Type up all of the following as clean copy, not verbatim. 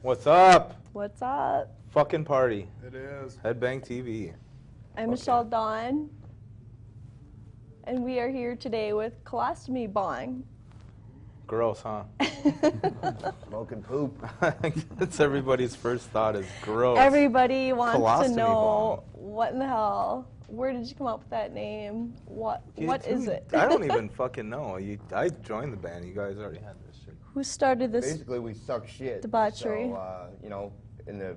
What's up? What's up? Fucking party. It is. Headbang TV. I'm Michelle Dawn, and we are here today with Colostomy Bong. Gross, huh? Smoking poop. That's everybody's first thought is gross. Everybody wants Colostomy to know bong. what in the hell. Where did you come up with that name? What is it? I don't even fucking know. I joined the band. You guys already had this shit. Who started this? Basically, we suck shit. Debauchery. So, you know, in the,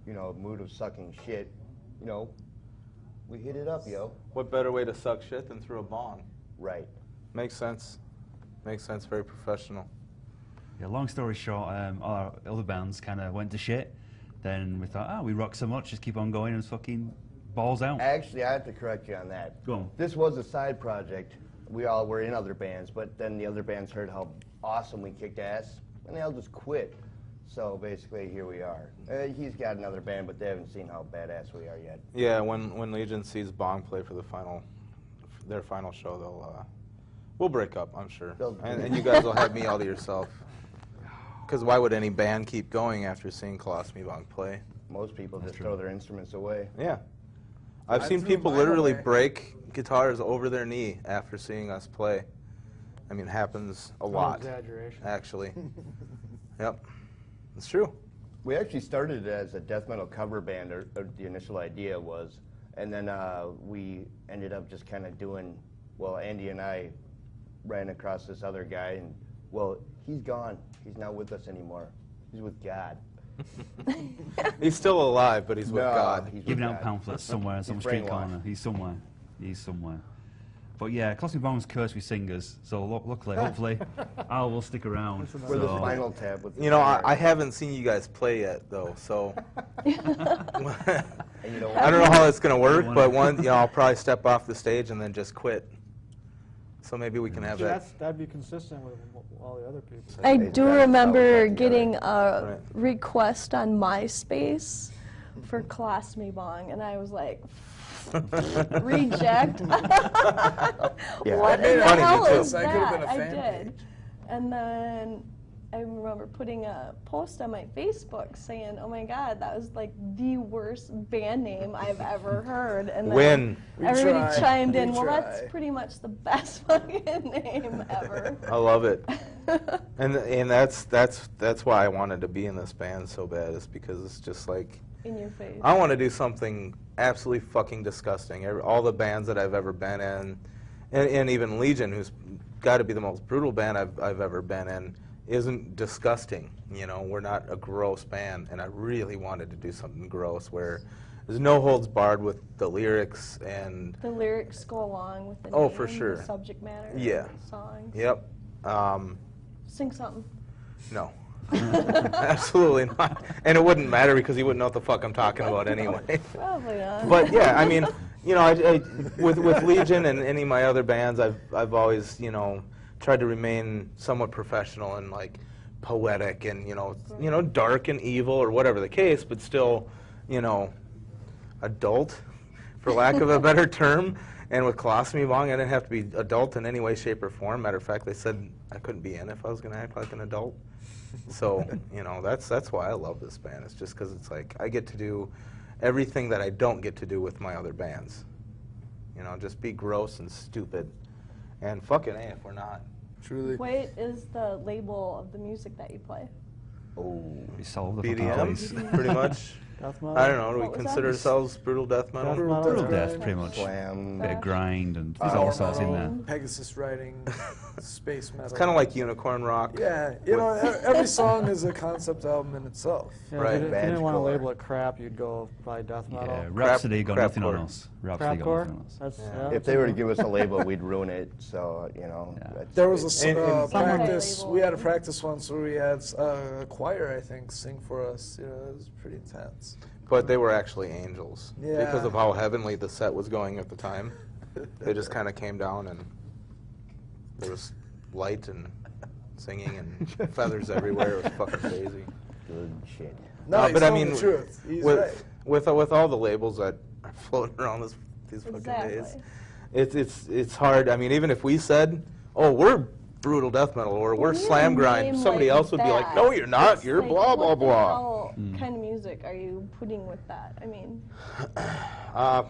mood of sucking shit, we hit it up, yo. What better way to suck shit than through a bong? Right. Makes sense. Makes sense. Very professional. Yeah, long story short, our other bands kind of went to shit. Then we thought, we rock so much, just keep on going and fucking balls out. Actually, I have to correct you on that. Go on. This was a side project. We all were in other bands, but then the other bands heard how awesome we kicked ass, and they all just quit. So basically, here we are. He's got another band, but they haven't seen how badass we are yet. Yeah, when Legion sees Bong play for their final show, we'll break up, I'm sure. And you guys will have me all to yourself. Because why would any band keep going after seeing Colostomy Bong play? Most people just throw their instruments away. Yeah. I've seen people literally break guitars over their knee after seeing us play. I mean, it happens a lot. Exaggeration. Actually. Yep. It's true. We actually started it as a death metal cover band, or the initial idea was, and then we ended up just kind of doing, Andy and I ran across this other guy, and, he's gone. He's not with us anymore. He's with God. He's still alive, but he's with God. He's Giving with out God. pamphlets somewhere in some He's street brainwashed. corner. He's somewhere. He's somewhere. But yeah, Colostomy Bong's cursed with singers, so luckily, hopefully, Al will stick around. We're the Spinal Tap with the I haven't seen you guys play yet, though, so And I don't know how it's going to work, but I'll probably step off the stage and then just quit. So maybe we can have that. That'd be consistent with all the other people. I do remember getting a request on MySpace for Colostomy Bong, and I was like, reject. What in the hell is that? That could have been a I fan did. And then I remember putting a post on my Facebook saying, oh my God, that was like the worst band name I've ever heard. And then everybody chimed in, that's pretty much the best fucking name ever. I love it. and that's why I wanted to be in this band so bad, is because it's just like, in your face. I want to do something absolutely fucking disgusting. All the bands that I've ever been in, and even Legion, who's got to be the most brutal band I've ever been in, isn't disgusting. We're not a gross band, and I really wanted to do something gross where there's no holds barred with the lyrics, and the lyrics go along with the name, for sure, the subject matter, yeah, of the songs. Yep. Sing something. No. Absolutely not. And it wouldn't matter because he wouldn't know what the fuck I'm talking about anyway. Probably not. But yeah, I mean, with Legion and any of my other bands, I've always, tried to remain somewhat professional and like poetic and dark and evil or whatever the case, but still, adult, for lack of a better term. And with Colostomy Bong, I didn't have to be adult in any way, shape, or form. Matter of fact, they said I couldn't be in if I was going to act like an adult. So, that's why I love this band. It's just because it's like I get to do everything that I don't get to do with my other bands. Just be gross and stupid. And fucking A if we're not. Truly. What is the label of the music that you play? We solved the BDM, pretty much. Death metal? I don't know. Do we What was consider that? ourselves brutal death metal? Brutal death, pretty much. Slam. Bit of grind and there's all sorts in there. Pegasus writing, space metal. It's kind of like unicorn rock. Yeah, every song is a concept album in itself. Yeah, Right. If you didn't want to Badgecore. label it crap, you'd go by death metal. Yeah, Rhapsody got nothing on crapcore. us. Rhapsody got nothing on us. That's, If they were to give us a label, we'd ruin it. So, that's There was a And- practice. Label. We had a practice once where we had a choir, I think, sing for us. It was pretty intense. But they were actually angels. Yeah. Because of how heavenly the set was going at the time. They just kind of came down and there was light and singing and feathers everywhere. It was fucking crazy. good shit. No, he's but I telling mean, the truth. He's right. with all the labels that are floating around these fucking days, it's hard. I mean, even if we said, "Oh, we're brutal death metal, or When we're you slam name grind. Somebody like else would be like, that, no, you're not. it's You're like, blah blah what the blah. hell kind of music are you putting with that? I mean, I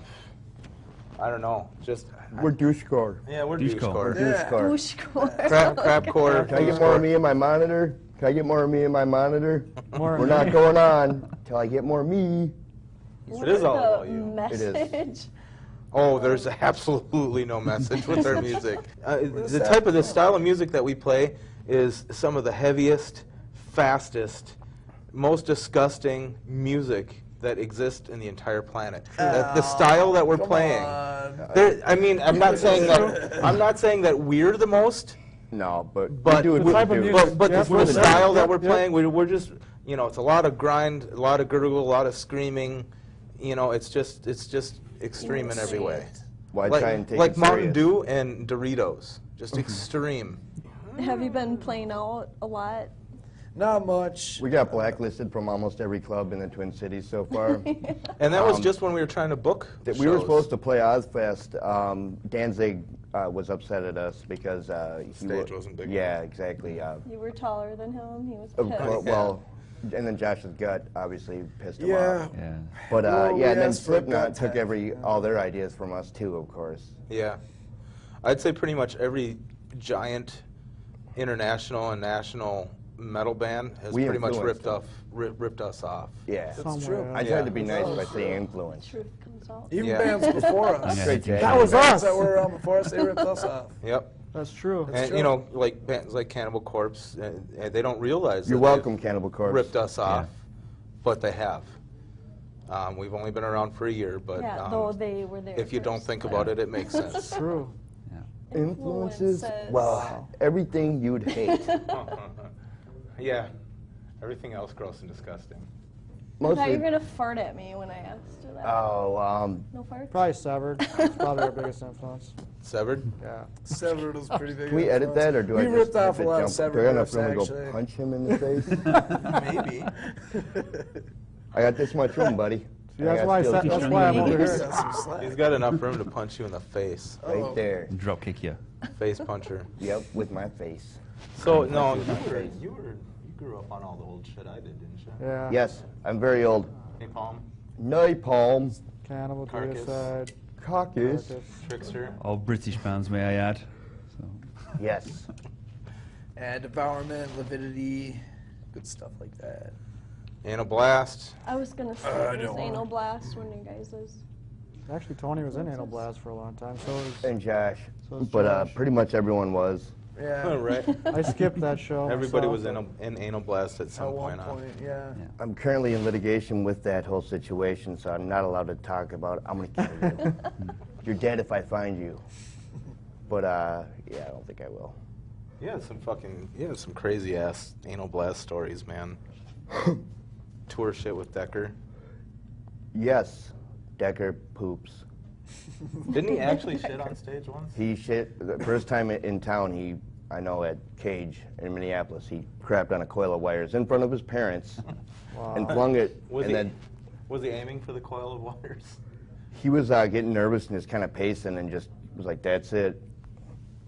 don't know. Just We're douchecore. yeah, we're Douchecore. douchecore. Yeah. douchecore. Crapcore. Can I get more of me in my monitor? Can I get more of me in my monitor? More We're not going on till I get more me. It is all the about you. message. Oh, there's absolutely no message with our music. The type of the style of music that we play is some of the heaviest, fastest, most disgusting music that exists in the entire planet. The style that we're Come playing. on. I mean, I'm not saying that we're the most, No, but but we do it The type for of the music- but Yep, the we're style that yep, we're yep. playing, we're just, you know, it's a lot of grind, a lot of gurgle, a lot of screaming. You know, it's just extreme in every way. Why try and take Like it Mountain serious? Dew and Doritos, just extreme. Have you been playing out a lot? Not much. We got blacklisted from almost every club in the Twin Cities so far. And that was just when we were trying to book We were shows. supposed to play Ozfest. Danzig was upset at us because Stage wasn't big Yeah, exactly. You were taller than him. He was Of pissed. course, well, and then Josh's gut obviously pissed him Yeah. off. Yeah. But Well, we yeah, and then asked for a Slipknot gut took test. all their ideas from us too, of course. Yeah. I'd say pretty much every giant international and national metal band has We pretty much influenced ripped us off. Yeah. That's true. I tried to be nice by saying influence. Truth comes out. Even Yeah. bands before us. Yeah. Straight Jack. That was Bands us. that were before us, they ripped us off. Yep. That's true. That's And true. you know, like bands like Cannibal Corpse, they don't realize You're that welcome, they've Cannibal Corpse. ripped us off, but they have. We've only been around for a year, but Yeah, though they were there. if you don't first. think about it, it makes sense. True. Influences? Influences. Well, everything you'd hate. Yeah. Everything else gross and disgusting. I thought you Mostly. were gonna fart at me when I asked you that. Oh, No farts? Probably Severed. It's probably our biggest influence. Severed? Yeah. Severed was pretty big. can we edit influence. that, or do we I just ripped off have a to lot of jump? Severed Do I have enough riffs, room to go actually. punch him in the face? Maybe. I got this much room, buddy. See, that's why I'm over He's here. got some slack. He's got enough room to punch you in the face. Right there. Drop kick you. Face puncher. Yep, with my face. So, no, Face. you grew up on all the old shit I did, didn't you? Yeah. Yes, I'm very old. Napalm, Napalm, Cannibal, Carcass. Suicide, Caucus. Trickster. All British bands, may I add. So. Yes. And Devourment, Lividity, good stuff like that. Anal Blast. I was gonna say I it was don't Anal Blast when you guys is. Actually, Tony was in Anal Blast for a long time, so was, And Josh. So is But Josh. pretty much everyone was. Yeah. Right. I skipped that show. Everybody myself, was in Anal Blast at At some one point. point, yeah. I'm currently in litigation with that whole situation, so I'm not allowed to talk about it. I'm going to kill you. You're dead if I find you. But, yeah, I don't think I will. Yeah, some crazy ass Anal Blast stories, man. Tour shit with Decker. Yes, Decker poops. Didn't he actually shit on stage once? He shit, the first time in town, I know at Cage in Minneapolis, he crapped on a coil of wires in front of his parents and flung it. Was and then he aiming for the coil of wires? he was getting nervous and just kind of pacing and just was like, that's it.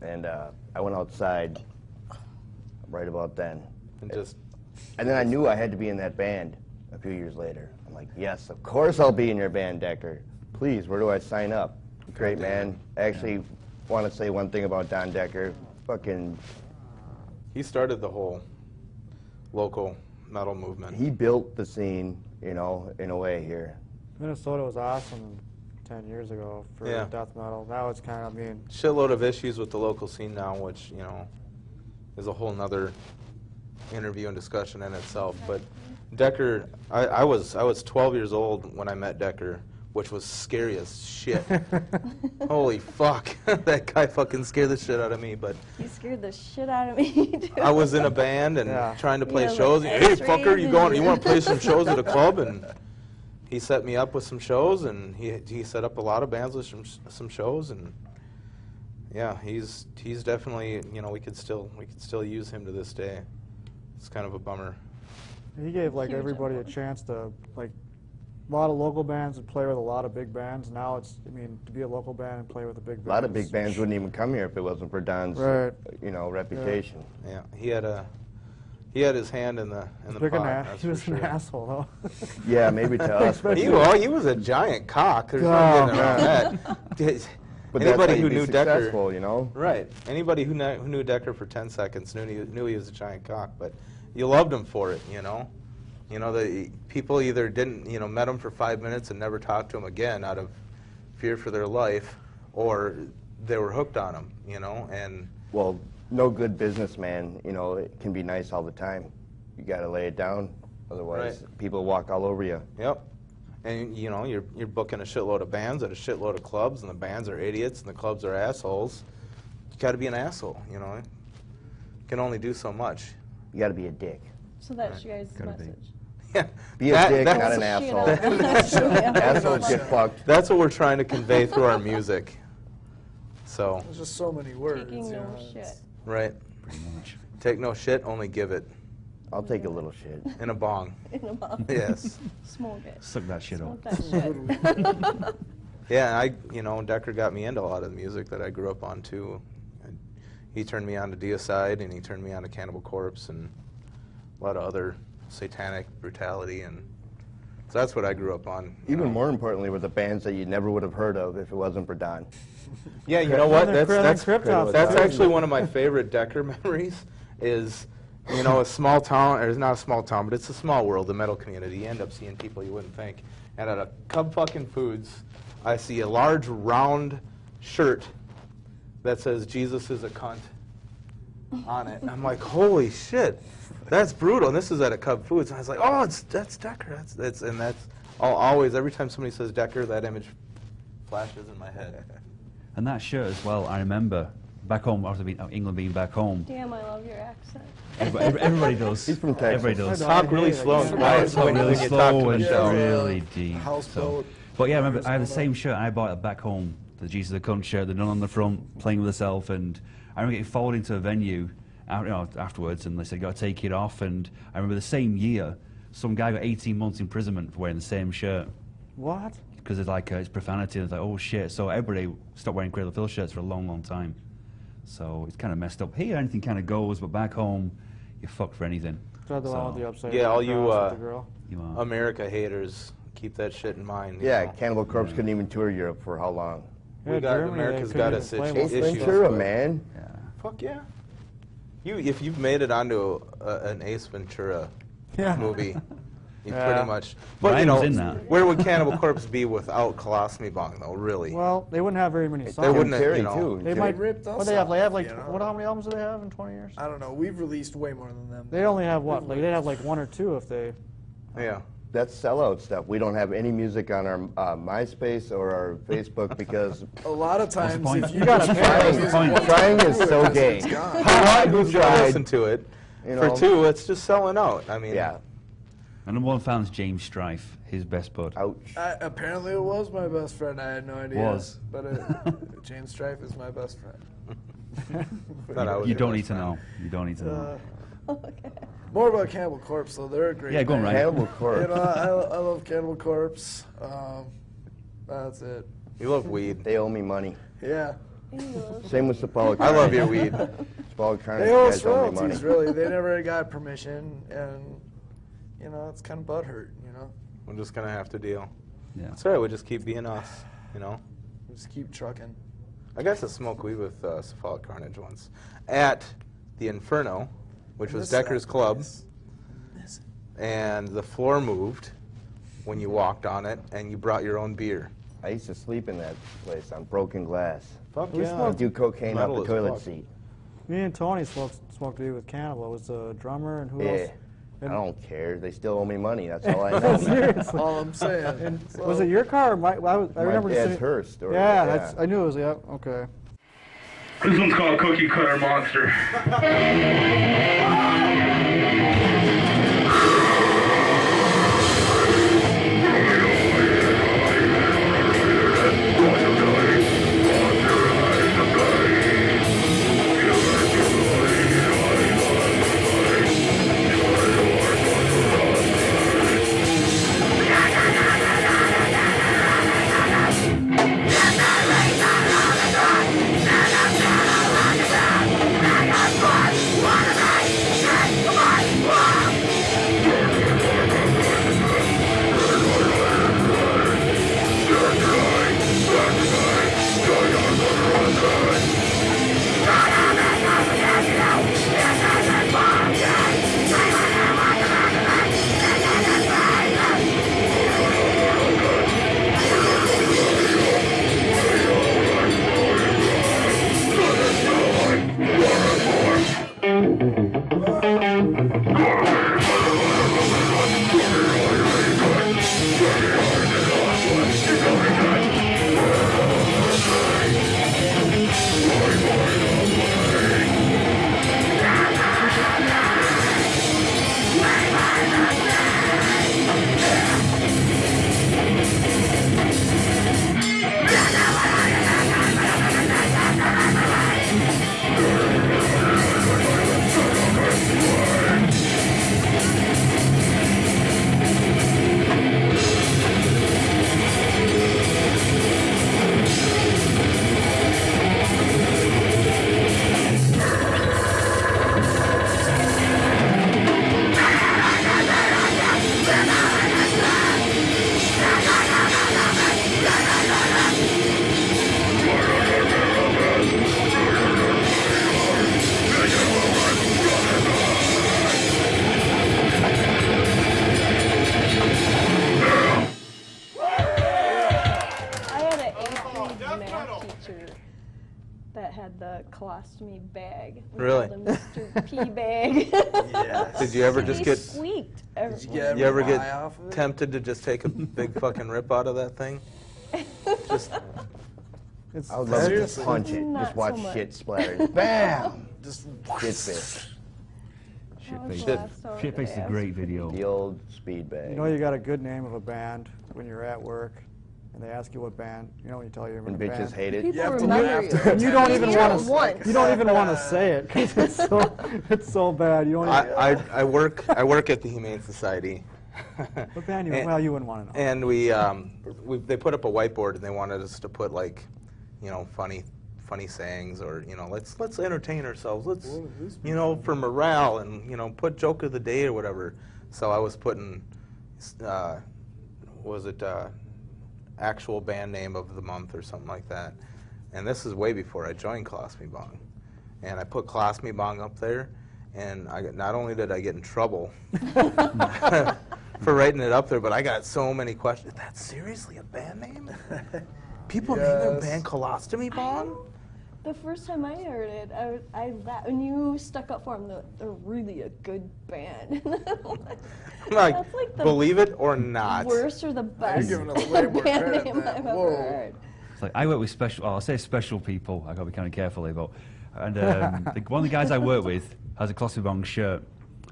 And I went outside right about then. And then I knew I had to be in that band a few years later. I'm like, yes, of course I'll be in your band, Decker. Please, where do I sign up? Great man. I actually want to say one thing about Don Decker. Fucking, He started the whole local metal movement. he built the scene, you know, in a way here. Minnesota was awesome 10 years ago for Yeah. death metal. That was kind of, Shitload of issues with the local scene now, which, you know, is a whole nother interview and discussion in itself. But Decker, I was 12 years old when I met Decker, which was scary as shit. Holy fuck. That guy fucking scared the shit out of me. But He scared the shit out of me too. I was in a band and Yeah. trying to play Yeah, like shows. Hey, X-rays fucker, you and- want to play some shows at a club? And he set me up with some shows, and he set up a lot of bands with some shows, and yeah, he's definitely, you know, we could still use him to this day. It's kind of a bummer. he gave like Huge everybody a influence. chance to like a lot of local bands would play with a lot of big bands. Now it's, I mean, to be a local band and play with a big band. A lot of big bands wouldn't even come here if it wasn't for Don's, Right. you know, reputation. Yeah, he had his hand in the pot. He was an asshole, though. Yeah, maybe to us. But He was a giant cock. There's no getting around that. But Anybody that's how who you be knew Decker, successful, you know? right? Anybody who knew Decker for 10 seconds knew he was a giant cock. But you loved him for it, you know. You know, the people either didn't, you know, met him for 5 minutes and never talked to him again out of fear for their life, or they were hooked on him, you know. And Well, no good businessman, you know, it can be nice all the time. You got to lay it down, otherwise people walk all over you. yep. And you know, you're booking a shitload of bands at a shitload of clubs, and the bands are idiots, and the clubs are assholes. You got to be an asshole, you know. You can only do so much. You got to be a dick. So that's your guys' Gotta be. message. Yeah, Be a dick, that's- not an asshole. Assholes get fucked. That's what we're trying to convey through our music. So, There's just so many words. Taking you no know, shit. it's- right. Pretty much. Take no shit, only give it. I'll take a little shit. In a bong. In a mouth. Yes. Smoke it. Suck that shit up. Smoke that shit. Yeah, you know, Decker got me into a lot of the music that I grew up on too. He turned me on to Deicide, and he turned me on to Cannibal Corpse, and a lot of other satanic brutality, and so that's what I grew up on. you Even know. more importantly, were the bands that you never would have heard of if it wasn't for Don. Yeah, you know what? And the That's Cryptops, that's too. actually one of my favorite Decker memories. Is, you know, a small town, or it's not a small town, but it's a small world, the metal community. You end up seeing people you wouldn't think. And at a Cub fucking Foods, I see a large round shirt that says "Jesus is a cunt" on it. And I'm like, holy shit, that's brutal. And this is at a Cub Foods, and I was like, oh, that's Decker. That's always every time somebody says Decker, that image flashes in my head. And that shirt as well, I remember back home, after England being back home, Damn, I love your accent. everybody does. He's from Texas. Everybody does. Talk really slow and quiet Talk when really you talk to slow and Michelle. really deep. Houseboat. But yeah, I remember I had the same shirt I bought it back home, the Jesus the Cunt shirt, the nun on the front, playing with herself, and I remember getting followed into a venue afterwards, and they said, got to take it off, and I remember the same year, some guy got 18 months imprisonment for wearing the same shirt. What? Because it's like, it's profanity, and it's like, oh shit, so everybody stopped wearing Cradle of Filth shirts for a long, long time. So it's kind of messed up. Here, anything kind of goes, but back home, you're fucked for anything. Is that the one with the upside Yeah, down all you cross with the girl? You are. America haters, keep that shit in mind. you Yeah, know. Cannibal Corpse couldn't even tour Europe for how long? We Yeah, got Germany, they America's couldn't got even us play issues. with Ace stuff. Ventura, man. Yeah. Fuck yeah. If you've made it onto an Ace Ventura Yeah. movie, you Yeah. pretty much. But Ryan you know, was in that. where would Cannibal Corpse be without Colostomy Bong, though? Really? Well, they wouldn't have very many songs. They wouldn't have, Terry, you know. too. They Terry. might ripped us What they have? They have off, like you know? how many albums do they have in 20 years? I don't know. We've released way more than them. They only have what? Like they have like one or two if they. Yeah. That's sellout stuff. We don't have any music on our MySpace or our Facebook because A lot of times, point? if you You gotta just pay. try What's to the use point? one Trying is thing, so it's gay. gone. Who's going to listen to it? You For know? two, it's just selling out. I mean, yeah, And number one fan is James Strife, his best bud. ouch. Apparently, it was my best friend. I had no idea. Was. But James Strife is my best friend. thought I was You your don't best need to friend. know. You don't need to know. More about Cannibal Corpse, though. They're a great Yeah, go on, band. Ryan. Cannibal You Corpse. know, I love Cannibal Corpse. That's it. You love weed. They owe me money. Yeah. Same with Symbolic. I love your weed. Symbolic Carnage They owe us guys owe me money. royalties, really. They never got permission, and, you know, it's kind of butthurt, you know? We're just going to have to deal. Yeah. It's all right. We just keep being us, you know? We just keep trucking. I got to smoke weed with Cephalic Carnage once at the Inferno, which was Decker's Club, and the floor moved when you walked on it, and you brought your own beer. I used to sleep in that place on broken glass. Fuck We yeah. I smoked- do cocaine Metal off the as toilet fuck. seat. Me and Tony smoked weed with Cannibal. It was the drummer and who Yeah. else? I And- don't care. They still owe me money. That's all I know. Seriously. All I'm saying. And So- was it your car? Or I remember My just dad's sitting- her story. Yeah, that's, I knew it was. Yeah, okay. This one's called Cookie Cutter Monster. that had the colostomy bag. We Really? called him Mr. P bag. Yes. Did you ever just He get squeaked. Did you get you ever every get eye off of it? tempted to just take a big fucking rip out of that thing? Just It's I would love to just Seriously. punch it. Not Just watch so much. shit splatter. Bam! Just Shit fish. That was Shitface. the last time Shitface is a I great video. The old speed bag. You know you got a good name of a band when you're at work, and they ask you what band. You know when you tell you're in a And band. bitches hate it. People You have to remember laugh you. to And you don't even Maybe want not to. once. You don't even want to say it because it's so bad. You don't. Even, I work at the Humane Society. what band you? And- Well, you wouldn't want to know. And they put up a whiteboard and they wanted us to put like, funny sayings or let's entertain ourselves. Let's for morale and put joke of the day or whatever. So I was putting, actual band name of the month or something like that. And this is way before I joined Colostomy Bong. And I put Colostomy Bong up there, and not only did I get in trouble for writing it up there, but I got so many questions. That's seriously a band name? People name their Yes. band Colostomy Bong? The first time I heard it, I laughed. When you stuck up for them, they're really a good band. I'm like, That's like the believe it or not. worst or the best giving us way more band credit name than- I've whoa. ever heard. It's like I work with special. I'll say special people. I got to be kind of careful here, but and one of the guys I work with has a Colostomy Bong shirt,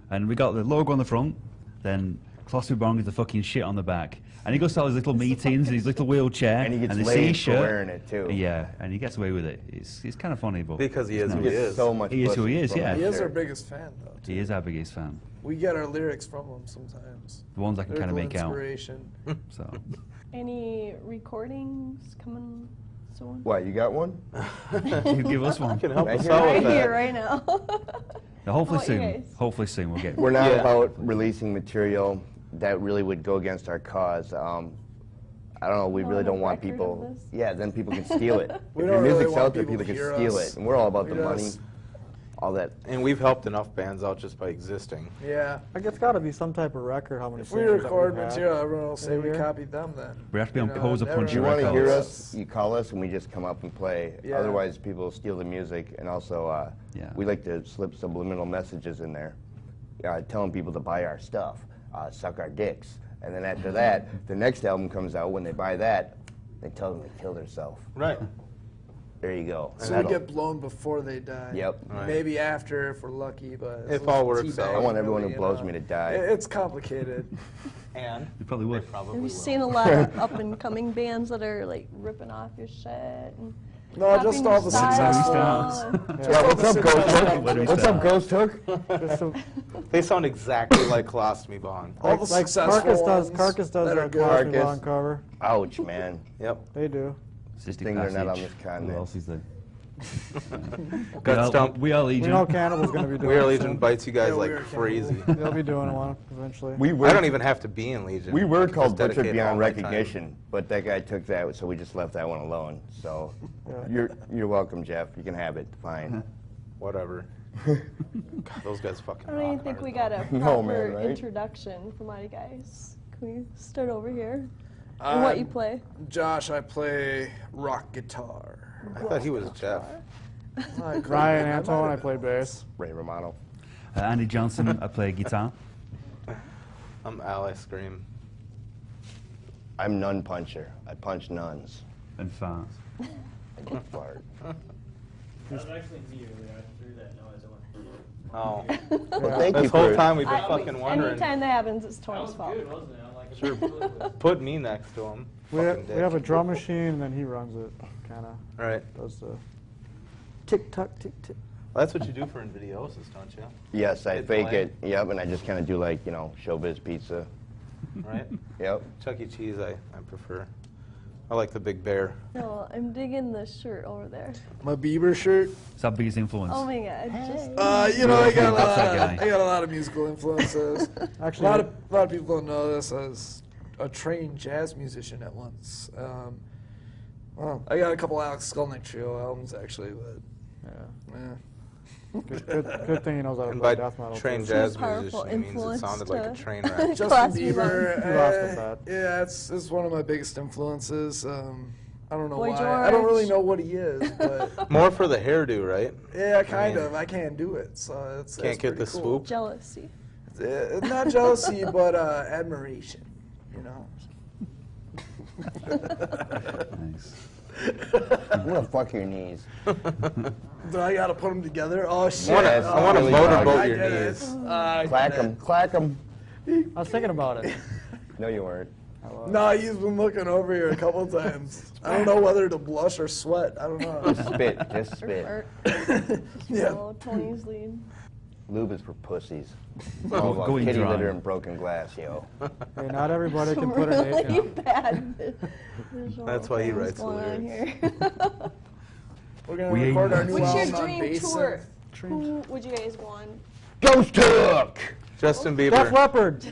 and we got the logo on the front. Then Colostomy Bong is the fucking shit on the back, and he goes to all his little meetings in his little wheelchair, And he gets they see laid his for shirt. wearing it, too. Yeah, and he gets away with it. It's kind of funny, but Because he it's is who nice. he Gets is. so much He is who he pussy is, from yeah. that He is our shirt. biggest fan, though. Too. He is our biggest fan. We get our lyrics from him sometimes. The ones I can kind of Lyrical make out. inspiration. So Any recordings coming soon? What, you got one? you give us one. Can help Right us here. out Right with that. here, right now. Now, hopefully How about you soon. guys? Hopefully soon we'll get. We're not Yeah. about releasing material that really would go against our cause. I don't know, we You really want a don't want record people. of this? Yeah, then people can steal it. We If don't your really music's want out there, people people to can hear steal us. it. And we're all about the Read money, us. all that. And we've helped enough bands out just by existing. Yeah. Like it's got to be some type of record. How many? If we singles that record we've had. material, everyone will say in a we year. copied them then. We have to be on Pose a never- Punch If you want to Records. hear us, you call us and we just come up and play. Yeah. Otherwise, people steal the music. And also, Yeah. we like to slip subliminal messages in there, telling people to buy our stuff, suck our dicks. And then after that, the next album comes out. When they buy that, they tell them to kill themselves. Right. There you go. So we get blown before they die. Yep. Right. Maybe after if we're lucky, but If all works out. I want everyone who blows me to die. It's complicated. And You probably would. Have you seen a lot of up and coming bands that are like ripping off your shit? And No, copying just your all the style successful and- Yeah, what's up, Ghost Where do we Hook? What's start? up, Ghost Hook? Just some- they sound exactly like Colostomy Bong. All the like successful Carcass ones does that are that good. Colostomy Carcass. Bong cover. Ouch, man. Yep. They do. Cystic Thing they're not on Passage. this Who continent. else is there? Gut Stump. We are We Legion. know Cannibal's going to be doing. We Are it Legion soon. bites you guys Yeah, like We Are crazy. They'll be doing one eventually. I don't even have to be in Legion. We were I can called just Butchered dedicate all Beyond my time. Recognition, but that guy took that, so we just left that one alone. So Yeah. you're welcome, Jeff. You can have it. Fine. Whatever. God, those guys fucking I don't even rock think hard, we though. got a proper No, man, right? introduction from my guys. Can we start over here? And what you play? Josh, I play rock guitar. I thought he was Jeff. Ryan Anton, I play bass. Ray Romano. Andy Johnson, I play guitar. I'm Al, I scream. I'm Nun Puncher. I punch nuns. And farts. I go fart. That was actually me earlier. I threw that noise. I went. Oh. Well, thank you This whole for time we've been I- fucking wondering. Anytime that happens, it's That Tony's was fault. good, wasn't it? I'm like, Sure. Put me next to him. We Fucking have a dick. drum machine, and then he runs it. Kind of Right. does the tick tock tick tick. Well, that's what you do for Invidiosis, don't you? Yes, I Hit fake play. it. Yep, and I just kind of do like, showbiz pizza. Right? Yep. Chuck E. Cheese, I prefer. I like the Big Bear. No, I'm digging the shirt over there. My Bieber shirt. It's our biggest influence. Oh my god, just I got That's that guy. I got a lot of musical influences. Actually, a lot of people don't know this. I was a trained jazz musician at once. Well, I got a couple Alex Skolnick Trio albums actually, but yeah. Good thing he knows how to And play by death metal. trained too. jazz Powerful musician, he means it influence sounded like a to- train wreck. Justin Colostomy Bieber. You lost with that. Yeah, it's one of my biggest influences. I don't know Boy why. I don't really George. know what he is, but More for the hairdo, right? yeah, kind mean, of. I can't do it, so it's Can't get pretty the cool. swoop. Jealousy. It's not jealousy, but admiration. You know. Nice. I'm gonna fuck your knees. Do I gotta put them together? Oh shit! Yes, I want to really motorboat dog. your I get it. knees. Clack them, clack them. I was thinking about it. No, you weren't. No, he's been looking over here a couple times. I don't know whether to blush or sweat. I don't know. Just spit, just spit. Or Yeah. follow Tony's lead. Lube is for pussies. All about Going kitty dry. litter and broken glass, yo. Hey, not everybody Some can put an really eight. bad visual That's why he things writes the going on lyrics. here. We're gonna We record our ain't- new What's your album on dream bass tour? synth. Who would you guys go on? Ghost Hook! Justin Def Bieber. Leppard.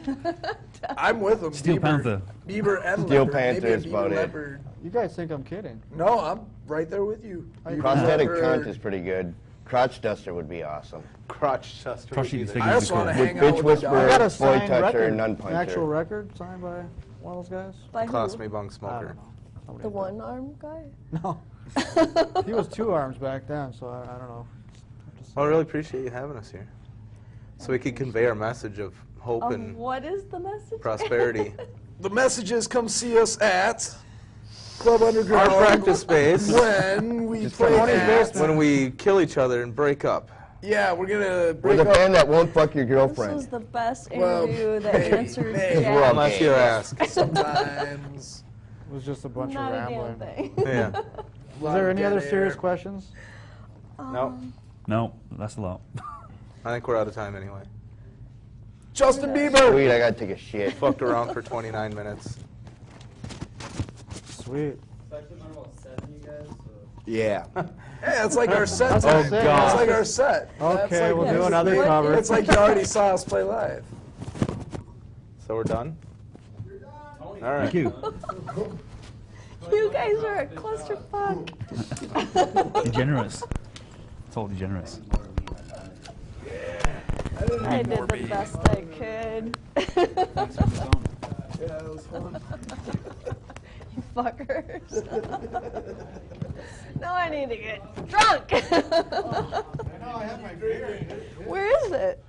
I'm with him. Steel Bieber, Panther. Bieber and Steel Leopard. Panther Maybe a is Bieber about it. Leopard. You guys think I'm kidding? No, I'm right there with you. Bieber, Prosthetic Leopard. cunt is pretty good. Crotch duster would be awesome. Crotch duster. Crotch would be eating the- figures. I just want to With hang bitch out with whisperer. the I got a dog. Boy signed toucher, record, nun an puncher. actual record signed by one of those guys. By who? Colostomy Bong I smoker. don't know. Somebody The did. one-arm guy? No. He was 2 arms back then, so I don't know. Well, I really appreciate you having us here. So we could convey our message of hope and What is the message? prosperity. The message is come see us at Club Underground. Our practice space. When we Just play Tony's that. When we kill each other and break up. Yeah, we're gonna We're break the up. band that won't fuck your This girlfriend. was the best Well, interview that maybe, answers maybe. We're all Jack. Unless gay. you ask. Sometimes. It was just a bunch Not of a damn rambling. thing. Yeah. Is there any other Dead serious air. questions? No, No, that's a lot. I think we're out of time anyway. Justin Bieber. Sweet, I gotta take a shit. Fucked around for 29 minutes. Sweet. It's actually been about 7, you guys, so. Yeah. Hey, it's like our set. That's time. what I'm saying. It's like our set. Okay, That's we'll like, do Yes. another What cover. It's like you already saw us play live. So we're done? Tony, All right. Thank you. You guys are a clusterfuck. Degenerates. Totally degenerates. I did the best I could. Yeah, it was fun. You fuckers. Now I need to get drunk. Where is it?